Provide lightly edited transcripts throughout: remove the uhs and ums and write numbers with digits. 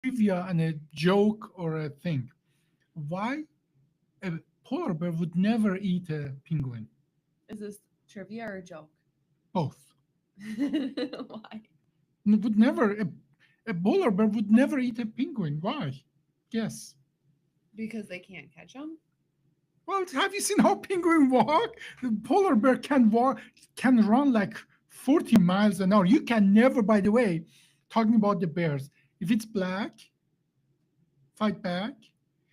trivia and a joke or a thing. Why a polar bear would never eat a penguin? Is this trivia or a joke? Both. Why? Would never a polar bear would never eat a penguin. Why? Yes. Because they can't catch them? Well, have you seen how penguin walk? The polar bear can walk, can run like 40 miles an hour. You can never, by the way, talking about the bears, if it's black, fight back.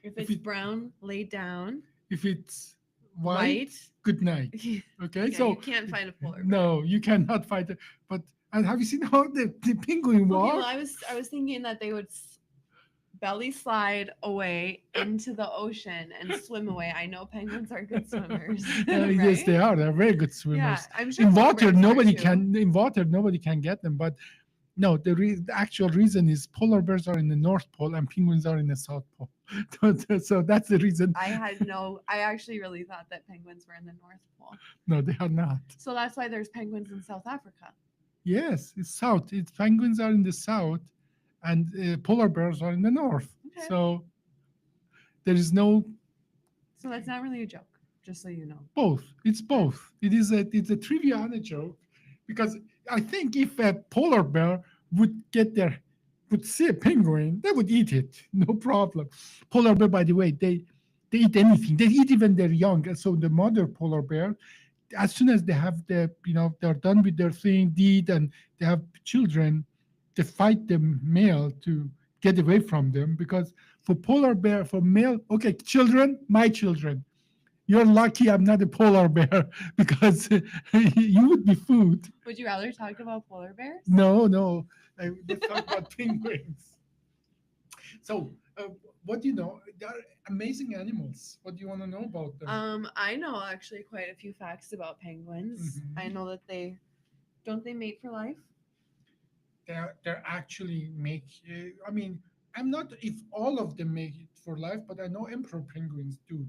If If it's it brown, lay down. if it's white, White. good night. Yeah, Okay, you so can't fight a polar bear. no, you cannot fight it. But and have you seen how the penguin Okay, well, walk? I was thinking that they would belly slide away into the ocean and swim away. I know penguins are good swimmers, Yes, they right? are. They're very good Yeah, swimmers. I'm sure In polar water, bears are nobody too. can. In water, nobody can get them. But no, the actual reason is polar bears are in the North Pole and penguins are in the South Pole. So that's the reason. I actually really thought that penguins were in the North Pole. No, they are not. So that's why there's penguins in South Africa. Yes, it's South. It's penguins are in the South, and polar bears are in the North. Okay. So there is no So that's not really a joke, just so you know. both. It's Okay. both. It's a trivia and a joke, because I think if a polar bear would see a penguin, they would eat it, no problem. Polar bear, by the way, they eat anything. They eat even their young. And so the mother polar bear, as soon as they have they're done with their thing, deed, and they have children, they fight the male to get away from them, because for polar bear, for male, okay, children, my children, you're lucky I'm not a polar bear because you would be food. Would you rather talk about polar bears? No, no. Let's talk about penguins. So, what do you know? They are amazing animals. What do you want to know about them? I know actually quite a few facts about penguins. I Mhm. know that they don't they mate for life? They're actually make. I mean, I'm not if all of them make it for life, but I know emperor penguins do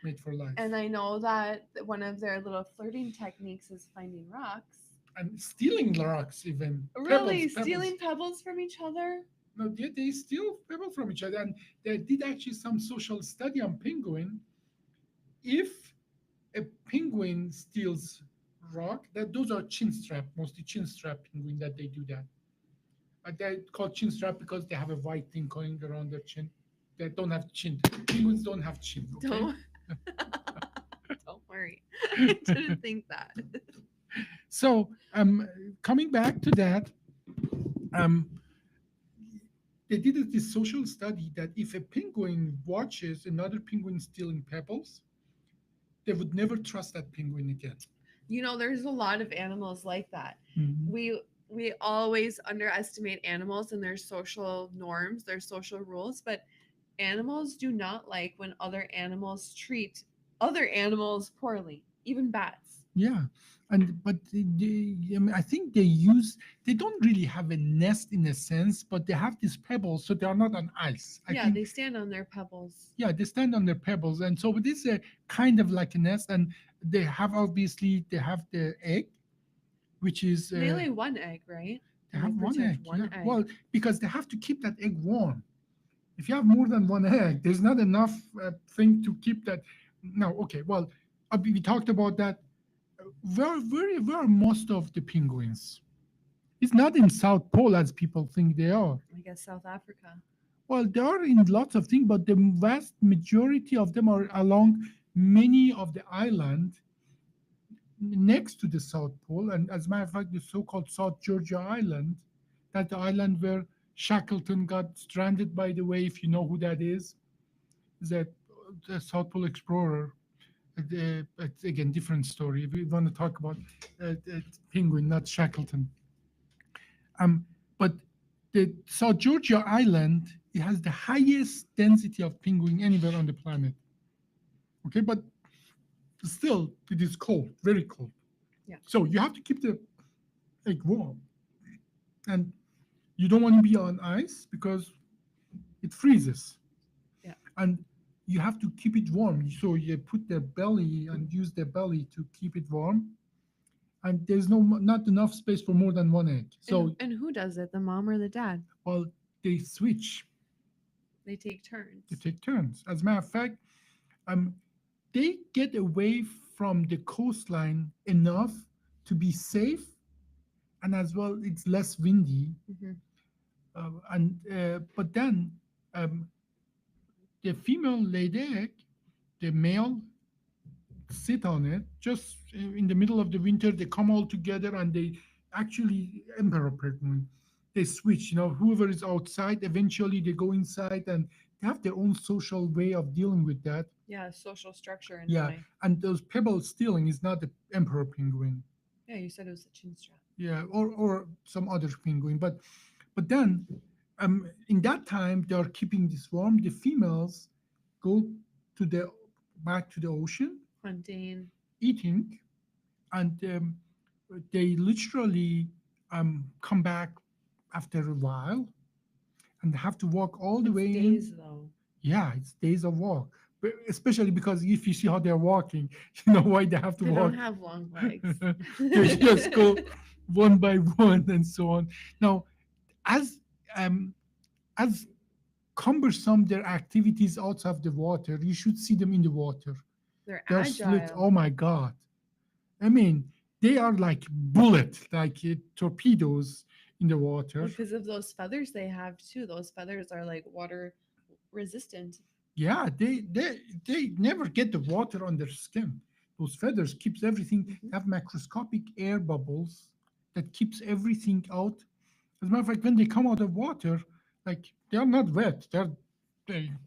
mate for life. And I know that one of their little flirting techniques is finding rocks. And stealing rocks, even Really? pebbles, pebbles. Stealing pebbles from each other? No, they steal pebbles from each other, and they did actually some social study on penguin. If a penguin steals rock, that those are chin strap, mostly chin strap penguin that they do that. They're called chin strap because they have a white thing going around their chin. They don't have chin. Penguins don't have chin. Okay. Don't don't worry. I didn't think that. So coming back to that, um, they did this social study that if a penguin watches another penguin stealing pebbles, they would never trust that penguin again. You know, there's a lot of animals like that. Mhm. We always underestimate animals and their social norms, their social rules, but animals do not like when other animals treat other animals poorly, even bats. Yeah, and but I mean, I think they don't really have a nest in a sense, but they have these pebbles, so they are not on ice. I Yeah, think they stand on their pebbles. yeah, they stand on their pebbles, and so it is a kind of like a nest, and they have the egg, which is They lay one egg, right? they And they have one protect egg. Yeah, one egg. well, because they have to keep that egg warm. If you have more than one egg, there's not enough thing to keep that. No, okay, well, we talked about that. Where are most of the penguins? It's not in South Pole as people think they are. I guess South Africa. Well, they are in lots of things, but the vast majority of them are along many of the island next to the South Pole. And as a matter of fact, the so-called South Georgia Island, that the island where Shackleton got stranded, by the way, if you know who that is that the South Pole explorer. It's again different story. We want to talk about Penguin, not Shackleton. Um, but the South Georgia Island, it has the highest density of penguin anywhere on the planet. Okay, but still it is cold, very cold. Yeah. So you have to keep the egg warm, and you don't want to be on ice because it freezes, Yeah. and you have to keep it warm. So you put their belly and use their belly to keep it warm, and there's not enough space for more than one egg. So And who does it? The mom or the dad? well, they switch. They take They turns. take turns. As a matter of fact, um, they get away from the coastline enough to be safe, and as well, it's less windy. Hmm. And but then um, the female laid egg, the male sit on it. Just in the middle of the winter, they come all together and they actually emperor penguin. They switch. Whoever is outside, eventually they go inside, and they have their own social way of dealing with that. Yeah, social structure in a Yeah, way. and those pebble stealing is not the emperor penguin. Yeah, you said it was a chin strap. Yeah, or some other penguin. But then, in that time, they are keeping this warm. The females go to the back to the ocean Hunting. eating, and they literally come back after a while and have to walk all the It's way in. days though. Yeah, it's days of walk. But especially because if you see how they're walking, you know why they have to They don't walk. have long legs. They just go one by one and so on. Now, as um, as cumbersome their activities outside of the water, you should see them in the water. They're They're slick. agile Oh my God. I mean, they are like bullet, like torpedoes in the water. because of those feathers they have too. Those feathers are like water resistant. Yeah, they never get the water on their skin. Those feathers keeps everything. Mhm. They have macroscopic air bubbles that keeps everything out. As a matter of fact, when they come out of water, like they are not wet. They And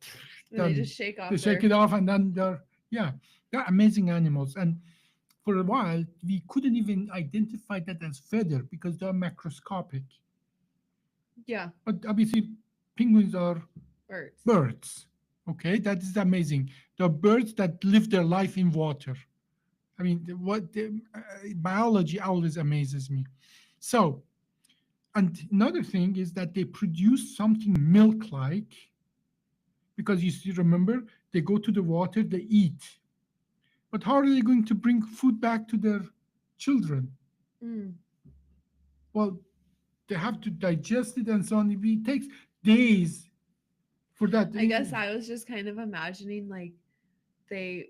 they done. just shake They off shake their. it off and then yeah, they're amazing animals. And for a while, we couldn't even identify that as feather because they're macroscopic. Yeah, But obviously, penguins are birds. birds. Okay, that is amazing. They're birds that live their life in water. I mean, biology always amazes me. So, and another thing is that they produce something milk-like because you see, remember, they go to the water, they eat. But how are they going to bring food back to their children? Mm. Well, they have to digest it and so on. It takes days for that. I guess I was just kind of imagining like they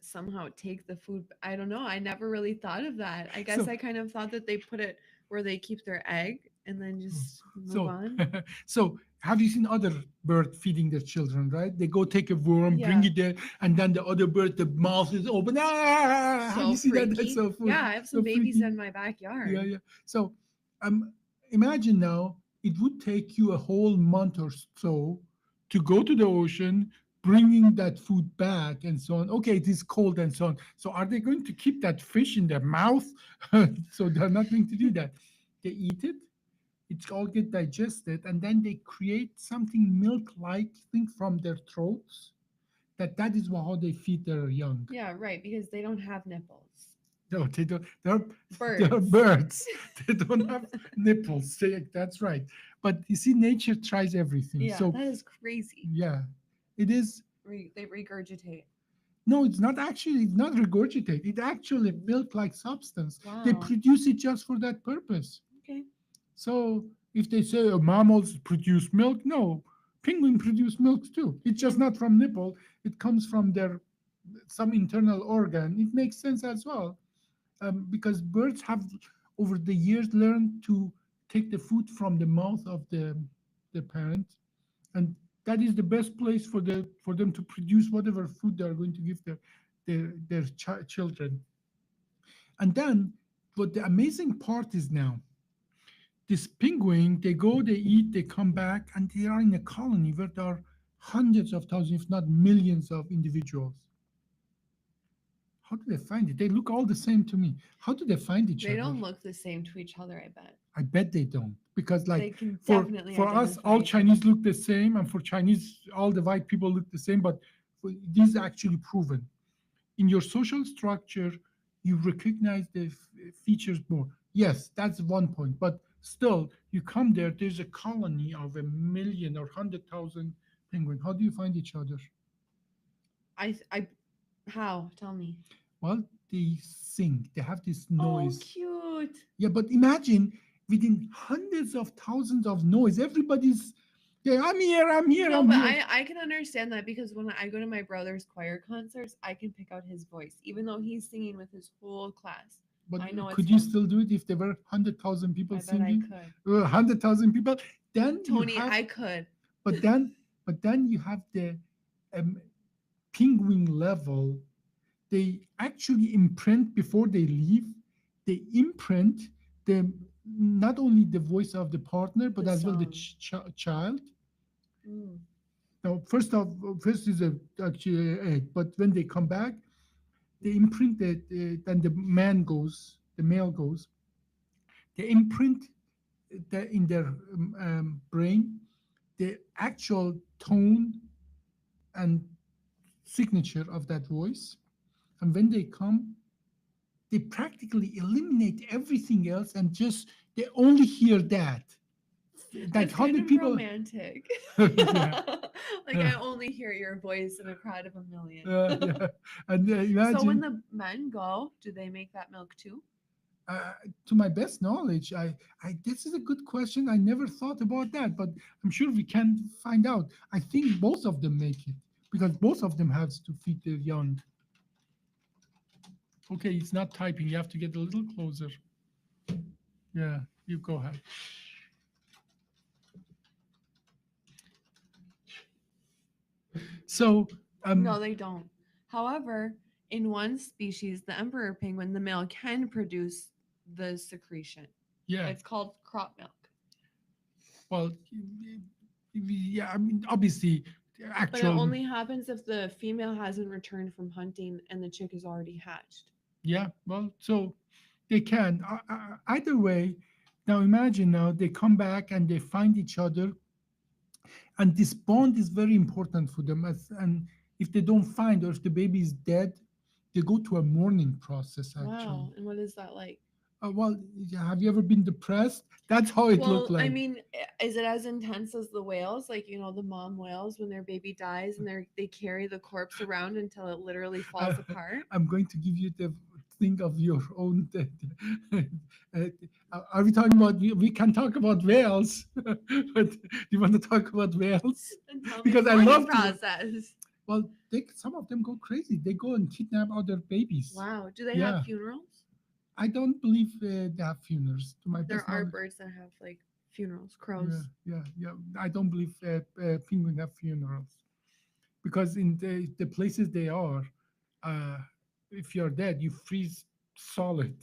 somehow take the food. I don't know. I never really thought of that. I guess So, I kind of thought that they put it where they keep their egg and then just move so, on. so have you seen other bird feeding their children? Right? They go take a worm, bring Yeah. it there, and then the other bird, the mouth is open. Ah! Have So you seen that? That's freaky. so Yeah, I have so some babies freaky. in my Yeah, backyard. yeah. So, imagine now it would take you a whole month or so to go to the ocean, bringing that food back and so on. Okay, it is cold and so on. So, are they going to keep that fish in their mouth? So, they're not going to do that. They eat it. It's all get digested, and then they create something milk-like thing from their throats. That is how they feed their young. Yeah, right, because they don't have nipples. No, they don't. They're Birds. birds. They don't have nipples. That's right. But you see, nature tries everything. Yeah, So that is crazy. yeah, it is. They regurgitate. No, it's not actually. It's not regurgitate. It actually milk-like substance. They Wow. produce it just for that purpose. Okay. So if they say mammals produce milk, no, penguin produce milk too. It's just not from nipple. It comes from their some internal organ. It makes sense as well, because birds have over the years learned to take the food from the mouth of the parent, and that is the best place for them to produce whatever food they are going to give their children. And then, what the amazing part is now, this penguin, they go, they eat, they come back, and they are in a colony where there are hundreds of thousands, if not millions, of individuals. How do they find it? They look all the same to me. How do they find each They other? don't look the same to each other, I bet. I bet they don't, because They like can for definitely for us, identify all each other. Chinese look the same, and for Chinese, all the white people look the same. But this is actually proven in your social structure, you recognize the features more. Yes, that's one point. But still, you come there. There's a colony of a million or 100,000 penguin. How do you find each other? I how? Tell me. Well, they sing. They have this Oh, noise. cute. Yeah, but imagine within hundreds of thousands of noise. Everybody's, yeah, I'm here, I'm here, No, I'm but here. I can understand that because when I go to my brother's choir concerts, I can pick out his voice, even though he's singing with his whole class. But I know it's could you him. still do it if there were 100,000 people I bet I singing? could. 100,000 people? Then you Tony, have, I could. but then, but then you have the um, penguin level. They actually imprint before they leave. They imprint the not only the voice of the partner, but The as well the song. child. Mm. Now, first is a actually a egg, but when they come back, they imprint then the man goes, the male goes. They imprint in their brain the actual tone and signature of that voice, and when they come, they practically eliminate everything else and just they only hear that. Like That's kind 100 of people. romantic. Yeah. Like I only hear your voice in a crowd of a million. Yeah. And So when imagine, the men go, do they make that milk too? uh, to my best knowledge, this is a good question. I never thought about that, but I'm sure we can find out. I think both of them make it because both of them have to feed their young. Okay, it's not typing. You have to get a little closer. Yeah, you go ahead. So, No, they don't. However, in one species, the emperor penguin, the male can produce the secretion. yeah, It's called crop milk. well, yeah, I mean, obviously, But it actual, only happens if the female hasn't returned from hunting and the chick is already hatched. yeah, well, so they can. Either way, now imagine now they come back and they find each other, and this bond is very important for them. And if they don't find, or if the baby is dead, they go to a mourning process actually. Wow. And what is that like? Well, yeah, have you ever been depressed? That's how it looked Well, I like. mean, is it as intense as the whales? Like, the mom whales when their baby dies and they carry the corpse around until it literally falls apart? I'm going to give you the thing of your own. Are we talking about? We can talk about whales, but do you want to talk about whales? And tell me Because the I mourning love to. process. Well, some of them go crazy. They go and kidnap other babies. Wow. Do they have Yeah, funerals? I don't believe they have funerals. To my There best are knowledge, birds that have like funerals, yeah, crows. yeah. I don't believe penguins have funerals because in the places they are, uh, if you're dead, you freeze solid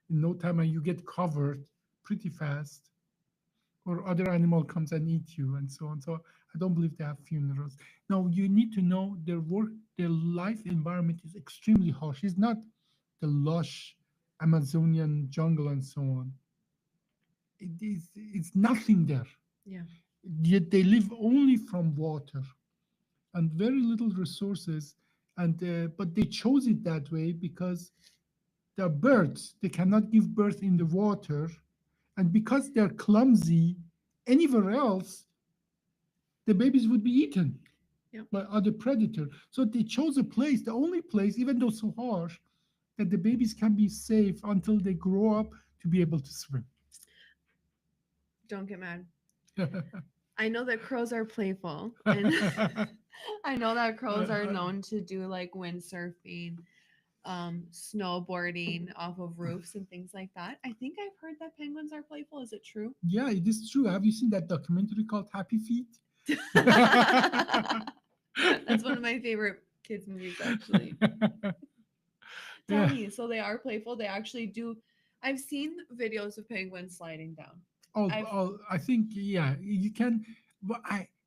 in no time and you get covered pretty fast, or other animal comes and eat you and so on. So I don't believe they have funerals. Now you need to know their life environment is extremely harsh. It's not the lush Amazonian jungle and so on. It's nothing there. Yeah. Yet they live only from water and very little resources. And but they chose it that way because they're birds. They cannot give birth in the water, and because they're clumsy, anywhere else the babies would be eaten Yep. by other predator. So they chose a place, the only place, even though so harsh, that the babies can be safe until they grow up to be able to swim. Don't get mad. I know that crows are playful, and I know that crows are known to do like windsurfing, snowboarding off of roofs and things like that. I think I've heard that penguins are playful. Is it true? Yeah, it is true. Have you seen that documentary called Happy Feet? That's one of my favorite kids movies, actually. Tell Yeah. me, so they are playful. They actually do. I've seen videos of penguins sliding down. I think yeah, you can. But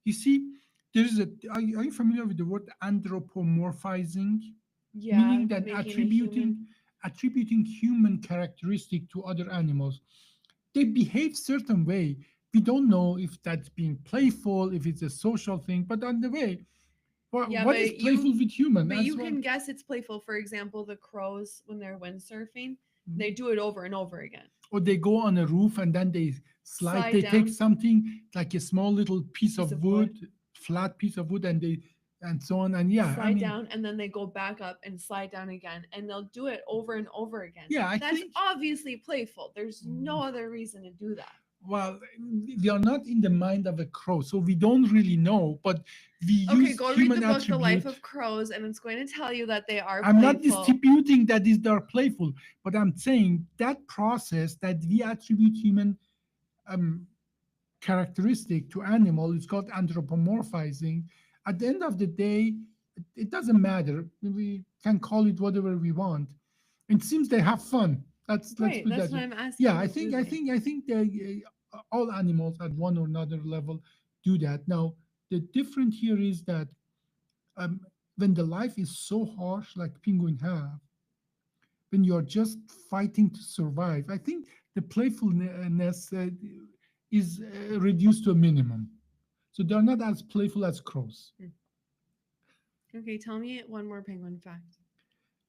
you see, there's a. Are you familiar with the word anthropomorphizing? Yeah, Meaning that making a human. attributing human characteristic to other animals. They behave certain way. We don't know if that's being playful, if it's a social thing, but on the way, Yeah, what is playful with human but as you well? can guess it's playful. For example, the crows when they're windsurfing, Mhm. they do it over and over again. Or they go on a roof and then they slide. Slide They take down. something like a small little piece Piece of of wood, wood. flat piece of wood, and they and so on. And yeah, I slide mean, down, and then they go back up and slide down again, and they'll do it over and over again. yeah, I That's think. obviously playful. There's no other reason to do that. Well, we are not in the mind of a crow, so we don't really know. But we Okay, use go read the human book The Life attribute. of Crows, and it's going to tell you that they are I'm not playful. disputing that is they're playful, but I'm saying that process that we attribute human um, characteristic to animal is called anthropomorphizing. At the end of the day, it doesn't matter. We can call it whatever we want. It seems they have fun. Let's Right, put that's that. why I'm asking. Yeah, I Like, do think I they? think I think they, all animals at one or another level do that. Now the difference here is that um, when the life is so harsh, like penguin have, when you're just fighting to survive, I think the playfulness is reduced to a minimum. So they're not as playful as crows. Hmm. Okay, tell me one more penguin fact.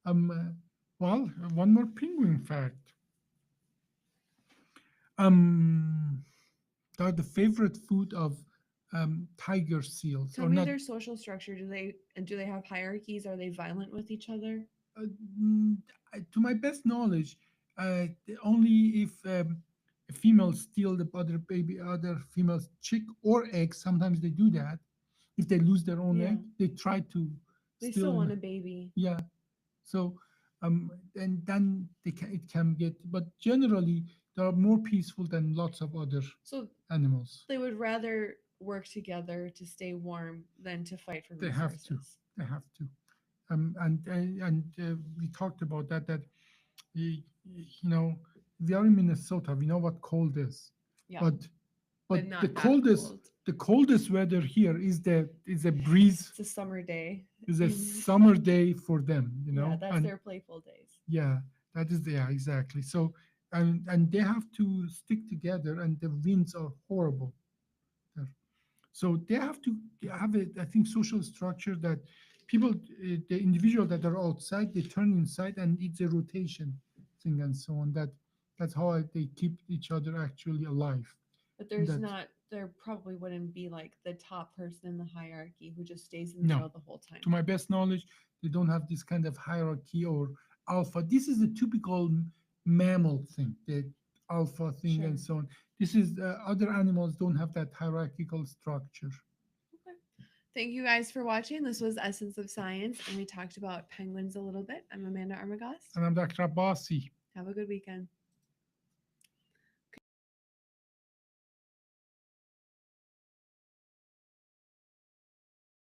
Um, uh, well, one more penguin fact. Um, they're the favorite food of tiger seals, Tell or me not. their social structure. Do they have hierarchies? Are they violent with each other? Uh, mm, to my best knowledge, only if a female steal the other female's chick or egg. Sometimes they do that. If they lose their own Yeah, egg, they try to they still steal. want a baby. Yeah. So, and then it can get, but generally they are more peaceful than lots of other So animals. they would rather work together to stay warm than to fight for They have to. resources. They have to. We talked about that. You know, we are in Minnesota. We know what cold is, Yeah, but but the not that coldest cold. weather here is a breeze, It's a summer day. is a summer day for them. Yeah, that's And their playful days. yeah, that is, yeah, exactly. So and they have to stick together, and the winds are horrible there. So they have to have a, I think, social structure that people, the individual that are outside, they turn inside, and it's a rotation thing and so on. That's how they keep each other actually alive. But And there's that not, there probably wouldn't be like the top person in the hierarchy who just stays in the no, middle the whole time. to my best knowledge, they don't have this kind of hierarchy or alpha. This is a typical mammal thing, the alpha thing Sure. and so on. This is other animals don't have that hierarchical structure. Okay. Thank you guys for watching. This was Essence of Science, and we talked about penguins a little bit. I'm Amanda Armagost. And I'm Dr. Abbasi. Have a good weekend.